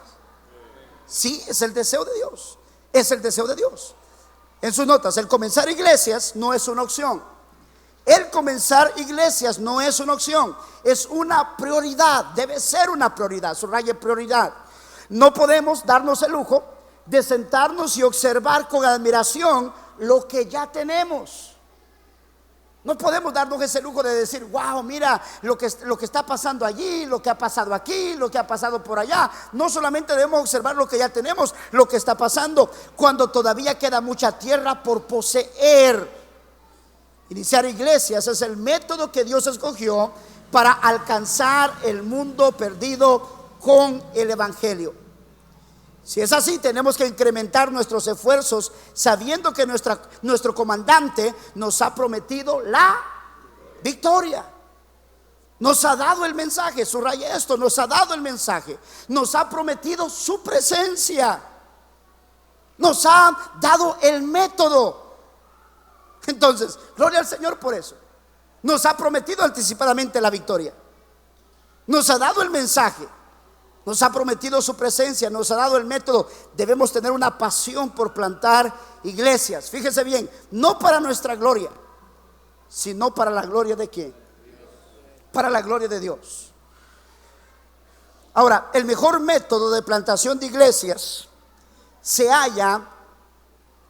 Sí, es el deseo de Dios. Es el deseo de Dios. En sus notas, el comenzar iglesias no es una opción. El comenzar iglesias no es una opción, es una prioridad, debe ser una prioridad, subraye prioridad. No podemos darnos el lujo de sentarnos y observar con admiración lo que ya tenemos. No podemos darnos ese lujo de decir, wow, mira lo que está pasando allí, lo que ha pasado aquí, lo que ha pasado por allá. No solamente debemos observar lo que ya tenemos, lo que está pasando, cuando todavía queda mucha tierra por poseer. Iniciar iglesias es el método que Dios escogió para alcanzar el mundo perdido con el evangelio. Si es así, tenemos que incrementar nuestros esfuerzos sabiendo que nuestro comandante nos ha prometido la victoria. Nos ha dado el mensaje, subraya esto, nos ha dado el mensaje. Nos ha prometido su presencia. Nos ha dado el método. Entonces, gloria al Señor por eso. Nos ha prometido anticipadamente la victoria. Nos ha dado el mensaje. Nos ha prometido su presencia. Nos ha dado el método. Debemos tener una pasión por plantar iglesias. Fíjese bien, no para nuestra gloria, sino para la gloria de ¿quién? Para la gloria de Dios. Ahora, el mejor método de plantación de iglesias se halla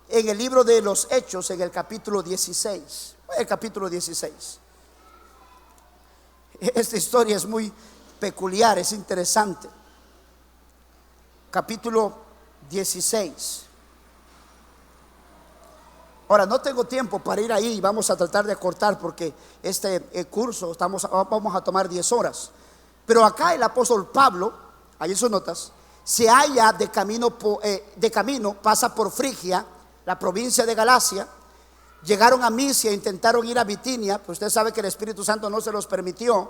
en el libro de los Hechos, en el capítulo 16. El capítulo 16. Esta historia es muy peculiar, es interesante. Capítulo 16. Ahora, no tengo tiempo para ir ahí, vamos a tratar de acortar porque este curso vamos a tomar 10 horas. Pero acá el apóstol Pablo, ahí en sus notas, se halla de camino, pasa por Frigia, la provincia de Galacia. Llegaron a Misia, intentaron ir a Bitinia, pues usted sabe que el Espíritu Santo no se los permitió.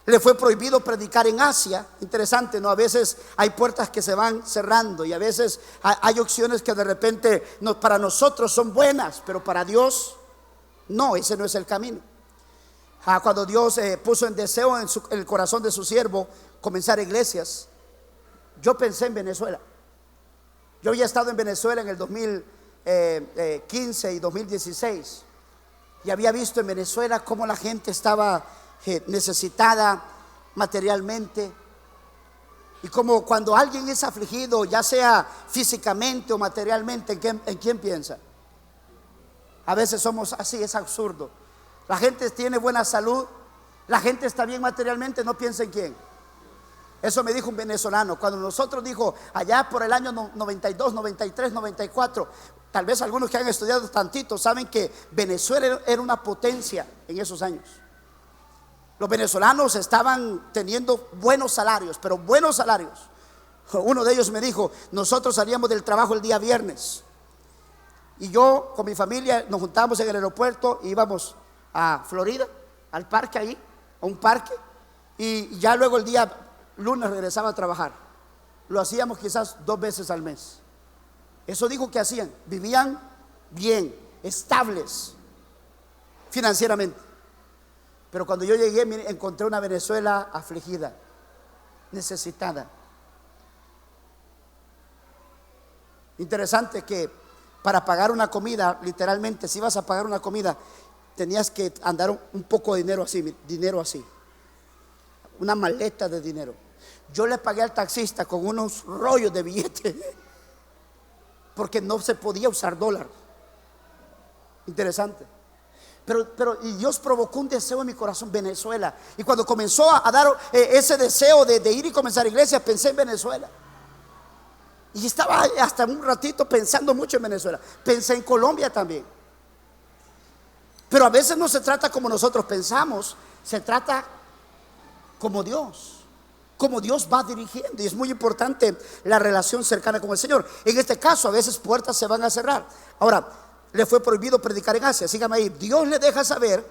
Le fue prohibido predicar en Asia. Interesante, ¿no? A veces hay puertas que se van cerrando y a veces hay opciones que de repente para nosotros son buenas, pero para Dios no, ese no es el camino. Cuando Dios puso en deseo en el corazón de su siervo comenzar iglesias, yo pensé en Venezuela. Yo había estado en Venezuela en el 2015 y 2016 y había visto en Venezuela cómo la gente estaba necesitada materialmente, y como cuando alguien es afligido, ya sea físicamente o materialmente, ¿en quién piensa? A veces somos así, es absurdo. La gente tiene buena salud, la gente está bien materialmente, no piensa en quién. Eso me dijo un venezolano cuando nosotros dijo allá por el año 92, 93, 94. Tal vez algunos que han estudiado tantito saben que Venezuela era una potencia en esos años. Los venezolanos estaban teniendo buenos salarios, pero buenos salarios. Uno de ellos me dijo, nosotros salíamos del trabajo el día viernes Y yo con mi familia nos juntábamos en el aeropuerto e íbamos a Florida, al parque ahí, a un parque. Y ya luego el día lunes regresaba a trabajar. Lo hacíamos quizás 2 veces al mes. Eso dijo que hacían. Vivían bien, estables financieramente. Pero cuando yo llegué, encontré una Venezuela afligida, necesitada. Interesante que para pagar una comida, literalmente, si ibas a pagar una comida, tenías que andar un poco de dinero así, una maleta de dinero. Yo le pagué al taxista con unos rollos de billetes porque no se podía usar dólar. Interesante. Pero y Dios provocó un deseo en mi corazón, Venezuela. Y cuando comenzó a dar ese deseo de ir y comenzar iglesia, pensé en Venezuela. Y estaba hasta un ratito pensando mucho en Venezuela. Pensé en Colombia también. Pero a veces no se trata como nosotros pensamos, se trata como Dios va dirigiendo. Y es muy importante la relación cercana con el Señor. En este caso, a veces puertas se van a cerrar. Ahora, le fue prohibido predicar en Asia. Sígame ahí. Dios le deja saber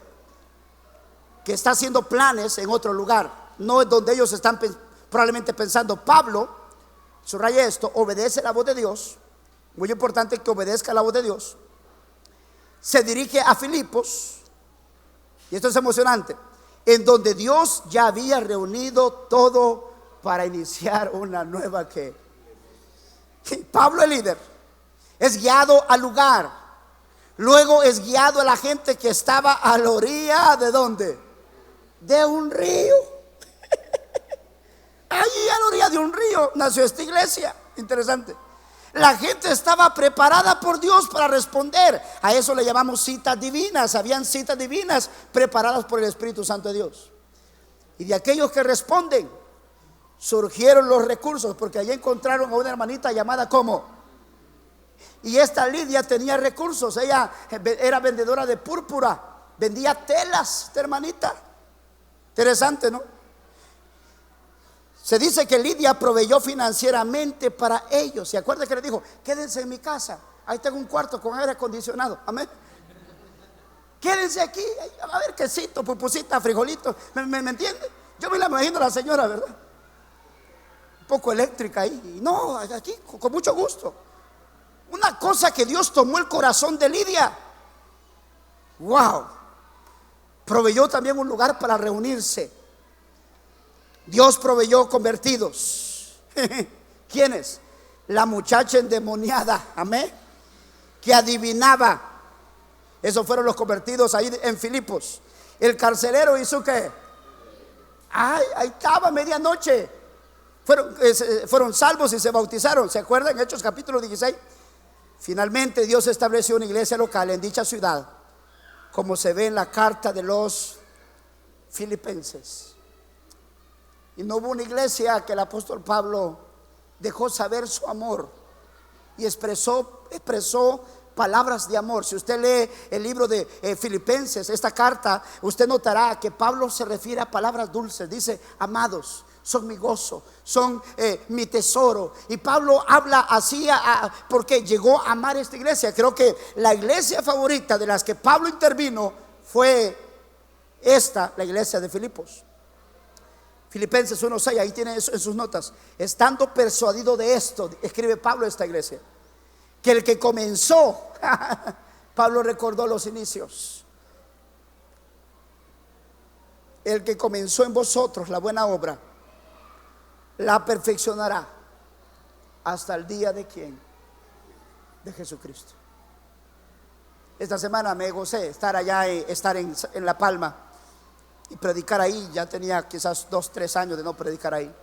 que está haciendo planes en otro lugar, no es donde ellos están probablemente pensando. Pablo, subraya esto, obedece la voz de Dios. Muy importante que obedezca la voz de Dios. Se dirige a Filipos, y esto es emocionante, en donde Dios ya había reunido todo para iniciar una nueva que Pablo, el líder, es guiado al lugar. Luego es guiado a la gente que estaba a la orilla ¿de dónde? De un río. Allí a la orilla de un río nació esta iglesia. Interesante. La gente estaba preparada por Dios para responder. A eso le llamamos citas divinas. Habían citas divinas preparadas por el Espíritu Santo de Dios. Y de aquellos que responden surgieron los recursos, porque allí encontraron a una hermanita llamada ¿cómo? Y esta Lidia tenía recursos. Ella era vendedora de púrpura, vendía telas, esta hermanita. Interesante, ¿no? Se dice que Lidia proveyó financieramente para ellos. ¿Se acuerda que le dijo? Quédense en mi casa, ahí tengo un cuarto con aire acondicionado. Amén. Quédense aquí, a ver quesito, pupusita, frijolito. ¿Me entiende? Yo me la imagino a la señora, ¿verdad? Un poco eléctrica ahí. No, aquí con mucho gusto. Una cosa que Dios tomó el corazón de Lidia. Wow. Proveyó también un lugar para reunirse. Dios proveyó convertidos. ¿Quiénes? La muchacha endemoniada, amén, que adivinaba. Esos fueron los convertidos ahí en Filipos. El carcelero hizo que ahí estaba medianoche. Fueron salvos y se bautizaron. ¿Se acuerdan? Hechos capítulo 16. Finalmente Dios estableció una iglesia local en dicha ciudad, como se ve en la carta de los Filipenses. Y no hubo una iglesia que el apóstol Pablo dejó saber su amor y expresó palabras de amor. Si usted lee el libro de Filipenses, esta carta, usted notará que Pablo se refiere a palabras dulces. Dice: amados, son mi gozo, son mi tesoro. Y Pablo habla así porque llegó a amar esta iglesia. Creo que la iglesia favorita de las que Pablo intervino fue la iglesia de Filipos. Filipenses 1:6, ahí tiene eso en sus notas. Estando persuadido de esto, escribe Pablo a esta iglesia, que el que comenzó Pablo recordó los inicios. El que comenzó en vosotros la buena obra, la perfeccionará hasta el día de ¿quién? De Jesucristo. Esta semana me gocé estar allá, estar en La Palma y predicar ahí. Ya tenía quizás 2-3 años de no predicar ahí,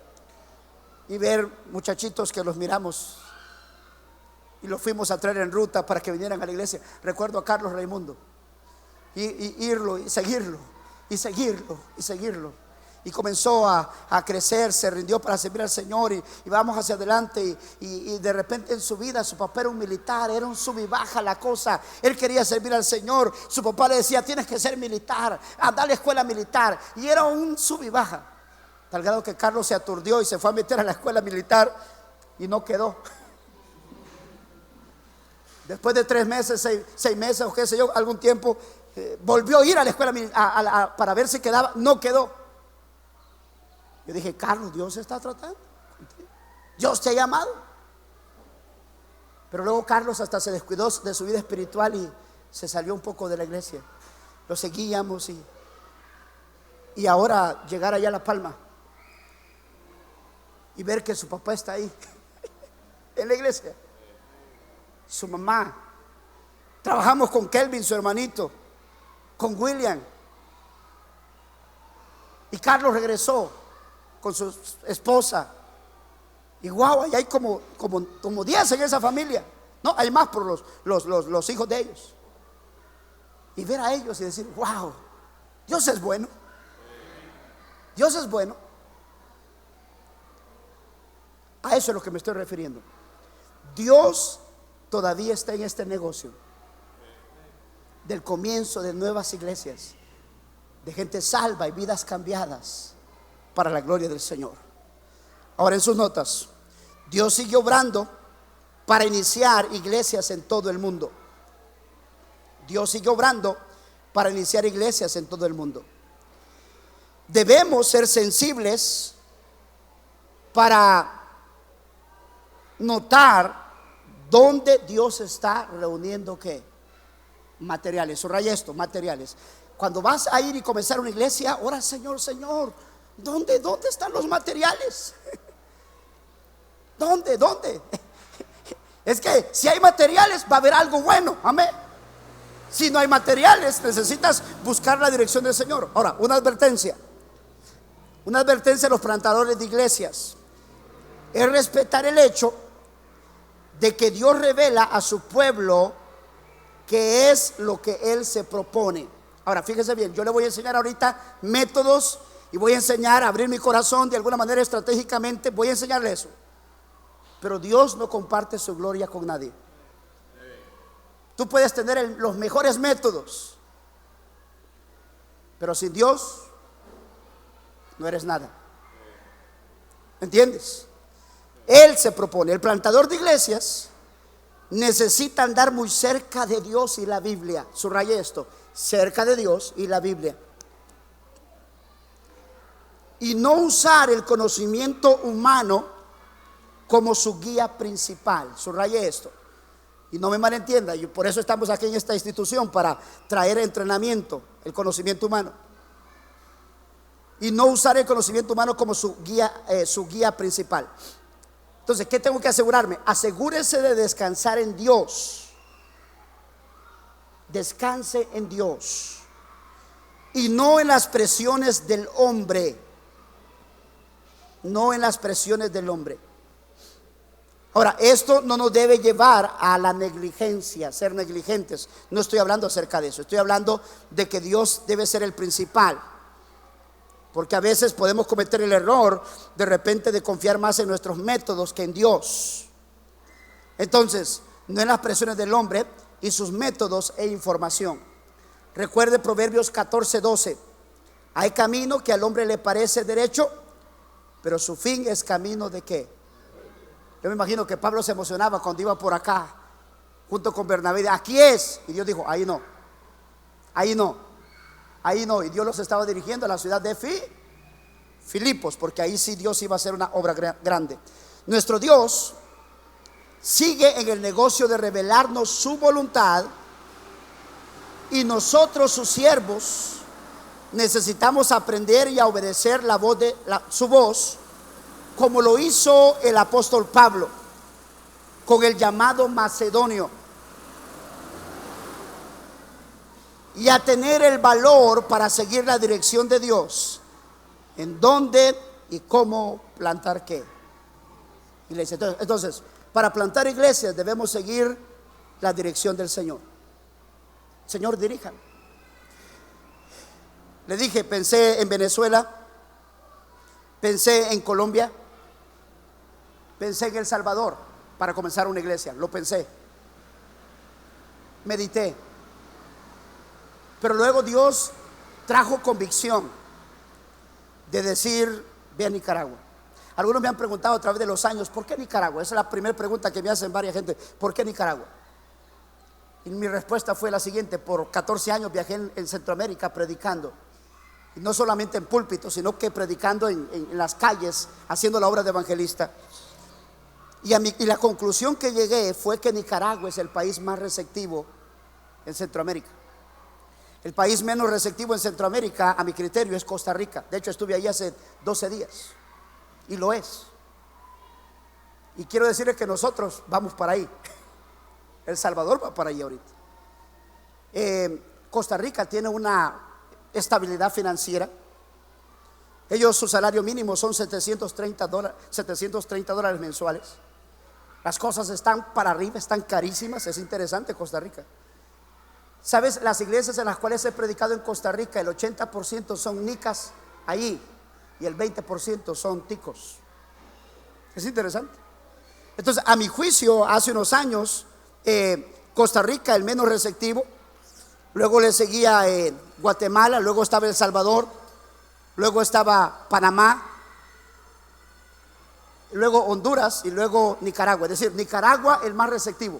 y ver muchachitos que los miramos y los fuimos a traer en ruta para que vinieran a la iglesia. Recuerdo a Carlos Raimundo y irlo y seguirlo y seguirlo y seguirlo. Y comenzó a crecer, se rindió para servir al Señor y vamos hacia adelante. Y de repente en su vida, su papá era un militar, era un sub y baja la cosa. Él quería servir al Señor. Su papá le decía: tienes que ser militar, anda a la escuela militar. Y era un sub y baja, tal grado que Carlos se aturdió y se fue a meter a la escuela militar y no quedó. Después de 3 meses, 6 meses o qué sé yo, algún tiempo, volvió a ir a la escuela para ver si quedaba. No quedó. Yo dije: Carlos, Dios está tratando contigo. Dios te ha llamado. Pero luego Carlos hasta se descuidó de su vida espiritual y se salió un poco de la iglesia. Lo seguíamos y ahora llegar allá a La Palma y ver que su papá está ahí en la iglesia, su mamá. Trabajamos con Kelvin, su hermanito, con William, y Carlos regresó con su esposa. Y wow, ahí hay como 10 en esa familia. No, hay más por los hijos de ellos. Y ver a ellos y decir: wow, Dios es bueno. Dios es bueno. A eso es lo que me estoy refiriendo. Dios todavía está en este negocio del comienzo de nuevas iglesias, de gente salva y vidas cambiadas para la gloria del Señor. Ahora, en sus notas, Dios sigue obrando para iniciar iglesias en todo el mundo. Dios sigue obrando para iniciar iglesias en todo el mundo. Debemos ser sensibles para notar dónde Dios está reuniendo ¿qué? Materiales. Subraya esto: materiales. Cuando vas a ir y comenzar una iglesia, ora: Señor, ¿dónde están los materiales? ¿Dónde? Es que si hay materiales va a haber algo bueno, amén. Si no hay materiales, necesitas buscar la dirección del Señor. Ahora, una advertencia a los plantadores de iglesias es respetar el hecho de que Dios revela a su pueblo qué es lo que Él se propone. Ahora, fíjese bien, yo le voy a enseñar ahorita métodos y voy a enseñar a abrir mi corazón de alguna manera estratégicamente. Voy a enseñarle eso. Pero Dios no comparte su gloria con nadie. Tú puedes tener los mejores métodos, pero sin Dios no eres nada. ¿Entiendes? Él se propone. El plantador de iglesias necesita andar muy cerca de Dios y la Biblia. Subraye esto: cerca de Dios y la Biblia. Y no usar el conocimiento humano como su guía principal. Subraye esto. Y no me malentienda, y por eso estamos aquí en esta institución, para traer entrenamiento, el conocimiento humano. Y no usar el conocimiento humano como su guía principal. Entonces, ¿qué tengo que asegurarme? Asegúrese de descansar en Dios. Descanse en Dios y no en las presiones del hombre. No en las presiones del hombre. Ahora, esto no nos debe llevar a la negligencia, ser negligentes. No estoy hablando acerca de eso. Estoy hablando de que Dios debe ser el principal. Porque a veces podemos cometer el error de repente de confiar más en nuestros métodos que en Dios. Entonces, no en las presiones del hombre y sus métodos e información. Recuerde Proverbios 14:12. Hay camino que al hombre le parece derecho, pero su fin es camino de ¿qué? Yo me imagino que Pablo se emocionaba cuando iba por acá junto con Bernabé. Aquí es. Y Dios dijo: ahí no. Y Dios los estaba dirigiendo a la ciudad de Filipos, porque ahí sí Dios iba a hacer una obra grande. Nuestro Dios sigue en el negocio de revelarnos su voluntad, y nosotros, sus siervos, necesitamos aprender y a obedecer su voz, como lo hizo el apóstol Pablo con el llamado macedonio, y a tener el valor para seguir la dirección de Dios en dónde y cómo plantar qué iglesia. Entonces, para plantar iglesias debemos seguir la dirección del Señor. Señor, diríjame. Le dije, pensé en Venezuela, pensé en Colombia, pensé en El Salvador para comenzar una iglesia. Lo pensé, medité, pero luego Dios trajo convicción de decir: ve a Nicaragua. Algunos me han preguntado a través de los años: ¿por qué Nicaragua? Esa es la primera pregunta que me hacen varias gente. ¿Por qué Nicaragua? Y mi respuesta fue la siguiente: por 14 años viajé en Centroamérica predicando. Y no solamente en púlpito, sino que predicando en las calles, haciendo la obra de evangelista. Y la conclusión que llegué fue que Nicaragua es el país más receptivo en Centroamérica. El país menos receptivo en Centroamérica, a mi criterio, es Costa Rica. De hecho, estuve ahí hace 12 días y lo es. Y quiero decirles que nosotros vamos para ahí. El Salvador va para ahí ahorita. Costa Rica tiene una estabilidad financiera. Ellos, su salario mínimo son $730 mensuales. Las cosas están para arriba, están carísimas. Es interesante Costa Rica. ¿Sabes? Las iglesias en las cuales he predicado en Costa Rica, el 80% son nicas ahí y el 20% son ticos. Es interesante. Entonces, a mi juicio, hace unos años, Costa Rica el menos receptivo, luego le seguía Guatemala, luego estaba El Salvador, luego estaba Panamá, luego Honduras y luego Nicaragua. Es decir, Nicaragua el más receptivo.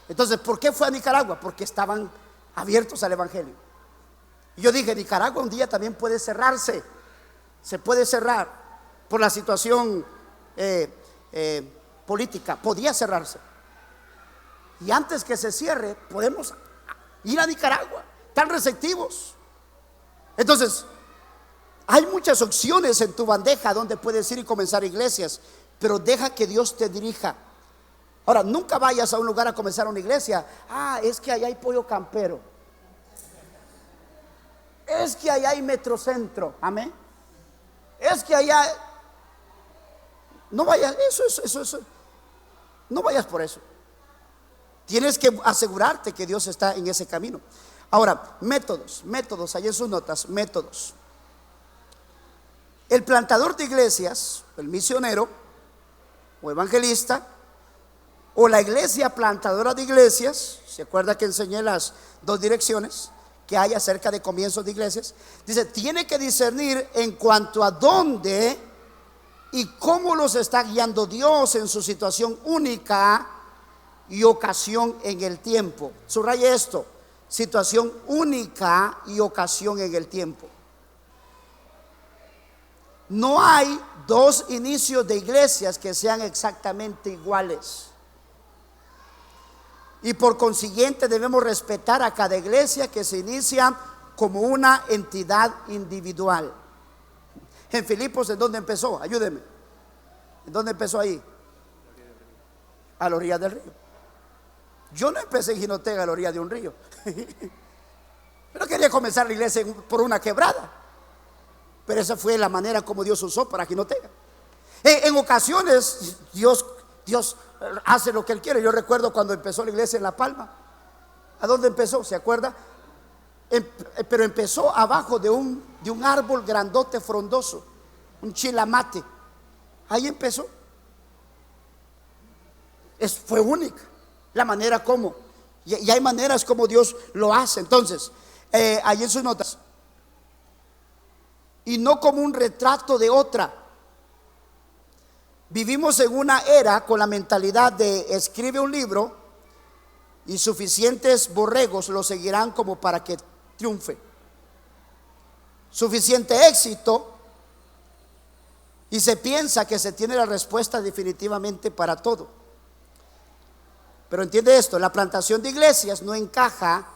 Entonces, ¿por qué fue a Nicaragua? Porque estaban abiertos al evangelio. Y yo dije, Nicaragua un día también puede cerrarse. Se puede cerrar por la situación política. Podía cerrarse. Y antes que se cierre, podemos ir a Nicaragua. Tan receptivos. Entonces, hay muchas opciones en tu bandeja donde puedes ir y comenzar iglesias, pero deja que Dios te dirija. Ahora, nunca vayas a un lugar a comenzar una iglesia. Es que allá hay pollo campero. Es que allá hay metrocentro. Amén. Es que allá. No vayas, eso. No vayas por eso. Tienes que asegurarte que Dios está en ese camino. Ahora, métodos, ahí en sus notas, métodos. El plantador de iglesias, el misionero o evangelista, o la iglesia plantadora de iglesias, ¿se acuerda que enseñé las dos direcciones que hay acerca de comienzos de iglesias? Dice, tiene que discernir en cuanto a dónde y cómo los está guiando Dios en su situación única y ocasión en el tiempo. Subraye esto: situación única y ocasión en el tiempo. No hay dos inicios de iglesias que sean exactamente iguales. Y por consiguiente debemos respetar a cada iglesia que se inicia como una entidad individual. En Filipos, ¿en dónde empezó? Ayúdeme. ¿En dónde empezó ahí? A la orilla del río. Yo no empecé en Jinotega, a la orilla de un río. Pero quería comenzar la iglesia por una quebrada. Pero esa fue la manera como Dios usó para Jinotega. En ocasiones Dios hace lo que Él quiere. Yo recuerdo cuando empezó la iglesia en La Palma. ¿A dónde empezó? ¿Se acuerda? Pero empezó abajo de un árbol grandote frondoso, un chilamate. Ahí empezó. Fue única la manera como. Y hay maneras como Dios lo hace. Entonces, ahí en sus notas. Y no como un retrato de otra. Vivimos en una era con la mentalidad de escribe un libro y suficientes borregos lo seguirán como para que triunfe. Suficiente éxito y se piensa que se tiene la respuesta definitivamente para todo. Pero entiende esto, la plantación de iglesias no encaja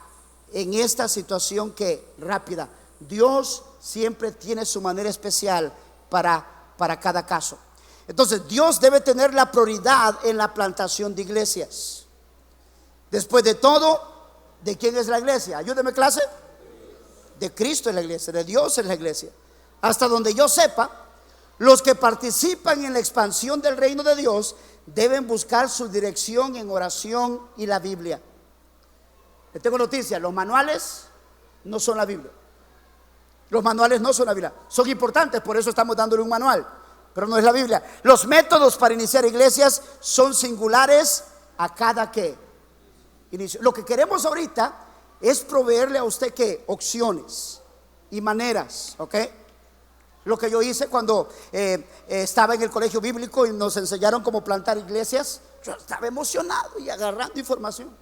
en esta situación que rápida. Dios siempre tiene su manera especial para cada caso. Entonces Dios debe tener la prioridad en la plantación de iglesias. Después de todo, ¿de quién es la iglesia? Ayúdeme, clase. De Cristo es la iglesia, de Dios es la iglesia. Hasta donde yo sepa, los que participan en la expansión del reino de Dios deben buscar su dirección en oración y la Biblia. Le tengo noticia, los manuales no son la Biblia. Los manuales no son la Biblia. Son importantes, por eso estamos dándole un manual, pero no es la Biblia. Los métodos para iniciar iglesias son singulares a cada inicio. Lo que queremos ahorita es proveerle a usted opciones y maneras, ¿ok? Lo que yo hice cuando estaba en el colegio bíblico y nos enseñaron cómo plantar iglesias, yo estaba emocionado y agarrando información.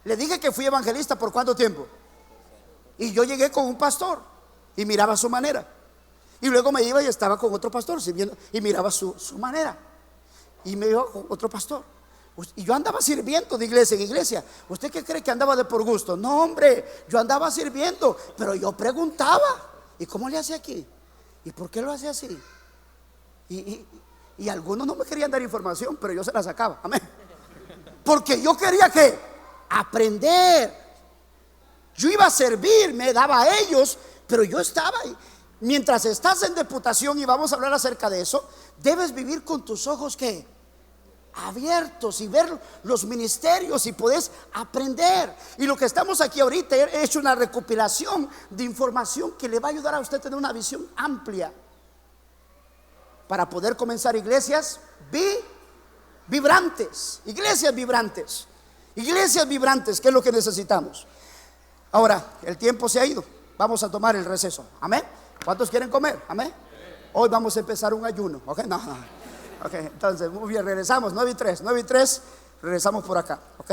Le dije que fui evangelista por cuánto tiempo. Y yo llegué con un pastor y miraba su manera. Y luego me iba y estaba con otro pastor sirviendo y miraba su manera. Y me iba con otro pastor. Y yo andaba sirviendo de iglesia en iglesia. ¿Usted qué cree que andaba de por gusto? No, hombre, yo andaba sirviendo. Pero yo preguntaba: ¿y cómo le hace aquí? ¿Y por qué lo hace así? Y algunos no me querían dar información, pero yo se la sacaba. Amén. Porque yo quería que aprender. Yo iba a servir, me daba a ellos, pero yo estaba ahí. Mientras estás en deputación, y vamos a hablar acerca de eso, debes vivir con tus ojos ¿qué? Abiertos, y ver los ministerios, y podés aprender. Y lo que estamos aquí ahorita es una recopilación de información que le va a ayudar a usted a tener una visión amplia para poder comenzar iglesias vibrantes. Iglesias vibrantes. Iglesias vibrantes, que es lo que necesitamos. Ahora, el tiempo se ha ido. Vamos a tomar el receso. Amén. ¿Cuántos quieren comer? Amén. Hoy vamos a empezar un ayuno. Ok, no. Ok, entonces, muy bien, regresamos. 9:03. Regresamos por acá. Ok.